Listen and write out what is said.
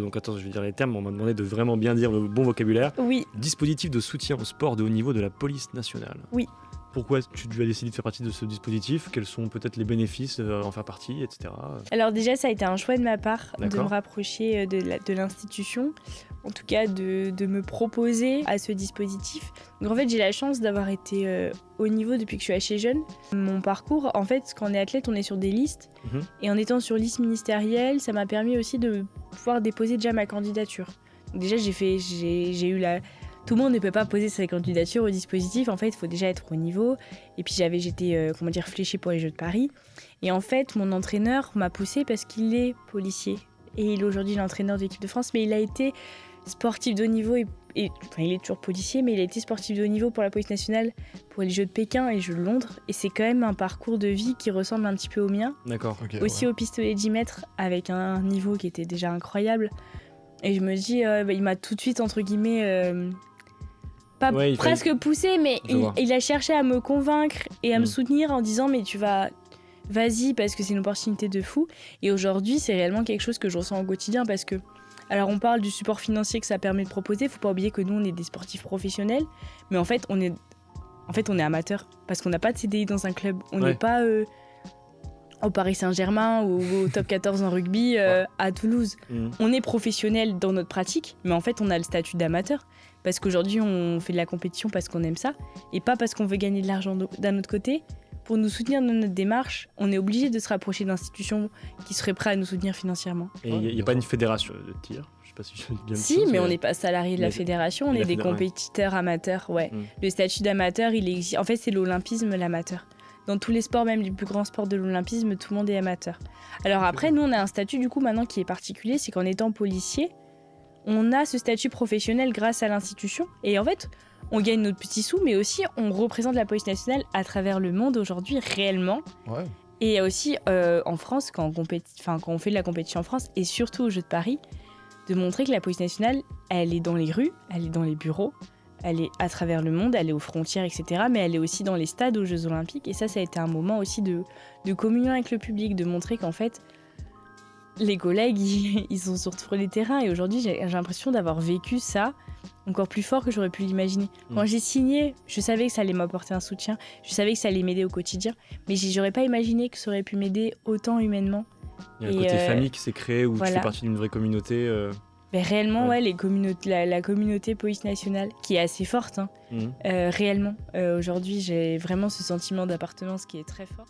Donc attends, je vais dire les termes, on m'a demandé de vraiment bien dire le bon vocabulaire. Oui. Dispositif de soutien au sport de haut niveau de la police nationale. Oui. Pourquoi tu as décidé de faire partie de ce dispositif? Quels sont peut-être les bénéfices d'en faire partie, etc. Alors déjà, ça a été un choix de ma part de D'accord. me rapprocher de l'institution, en tout cas de me proposer à ce dispositif. Donc en fait, j'ai la chance d'avoir été au niveau depuis que je suis assez jeune. Mon parcours, en fait, quand on est athlète, on est sur des listes. Mhm. Et en étant sur liste ministérielle, ça m'a permis aussi de pouvoir déposer déjà ma candidature. Donc déjà, j'ai eu la... Tout le monde ne peut pas poser sa candidature au dispositif. En fait, il faut déjà être au niveau. Et puis j'étais fléchée pour les Jeux de Paris. Et en fait, mon entraîneur m'a poussée parce qu'il est policier. Et il est aujourd'hui l'entraîneur de l'équipe de France. Mais il a été sportif de haut niveau. Enfin, il est toujours policier, mais il a été sportif de haut niveau pour la police nationale, pour les Jeux de Pékin et les Jeux de Londres. Et c'est quand même un parcours de vie qui ressemble un petit peu au mien. D'accord. Ok, Aussi ouais. au pistolet 10 mètres, avec un niveau qui était déjà incroyable. Et je me dis, il m'a tout de suite, entre guillemets... pas Ouais, presque poussé, mais Je vois. il a cherché à me convaincre et à me Mm. soutenir en disant mais vas-y parce que c'est une opportunité de fou. Et aujourd'hui, c'est réellement quelque chose que je ressens au quotidien parce que, alors on parle du support financier que ça permet de proposer, faut pas oublier que nous on est des sportifs professionnels, mais en fait on est amateurs parce qu'on n'a pas de CDI dans un club, on n'est Ouais. pas au Paris Saint-Germain ou au top 14 en rugby à Toulouse. Mhm. On est professionnel dans notre pratique, mais en fait, on a le statut d'amateur. Parce qu'aujourd'hui, on fait de la compétition parce qu'on aime ça, et pas parce qu'on veut gagner de l'argent d'un autre côté. Pour nous soutenir dans notre démarche, on est obligé de se rapprocher d'institutions qui seraient prêtes à nous soutenir financièrement. Et il n'y a pas une fédération de tir? Je sais pas si je dis bien le Si, chose, mais on n'est pas salarié de la Mais- fédération, on mais est la des fédé- ouais. compétiteurs amateurs, ouais. Mm. Le statut d'amateur, il existe. En fait, c'est l'olympisme, l'amateur. Dans tous les sports, même les plus grands sports de l'olympisme, tout le monde est amateur. Alors après, nous, on a un statut du coup maintenant qui est particulier, c'est qu'en étant policier, on a ce statut professionnel grâce à l'institution. Et en fait, on gagne notre petit sou, mais aussi on représente la police nationale à travers le monde aujourd'hui réellement. Ouais. Et aussi en France, quand on fait de la compétition en France, et surtout aux Jeux de Paris, de montrer que la police nationale, elle est dans les rues, elle est dans les bureaux, elle est à travers le monde, elle est aux frontières, etc. Mais elle est aussi dans les stades aux Jeux Olympiques. Et ça a été un moment aussi de communion avec le public, de montrer qu'en fait, les collègues, ils sont sur les terrains. Et aujourd'hui, j'ai l'impression d'avoir vécu ça encore plus fort que j'aurais pu l'imaginer. Quand j'ai signé, je savais que ça allait m'apporter un soutien, je savais que ça allait m'aider au quotidien, mais j'aurais pas imaginé que ça aurait pu m'aider autant humainement. Il y a un Et, côté famille qui s'est créé où tu voilà. fais partie d'une vraie communauté. Mais réellement, Ouais. la communauté police nationale, qui est assez forte, hein, Mhm. réellement. Aujourd'hui, j'ai vraiment ce sentiment d'appartenance qui est très fort.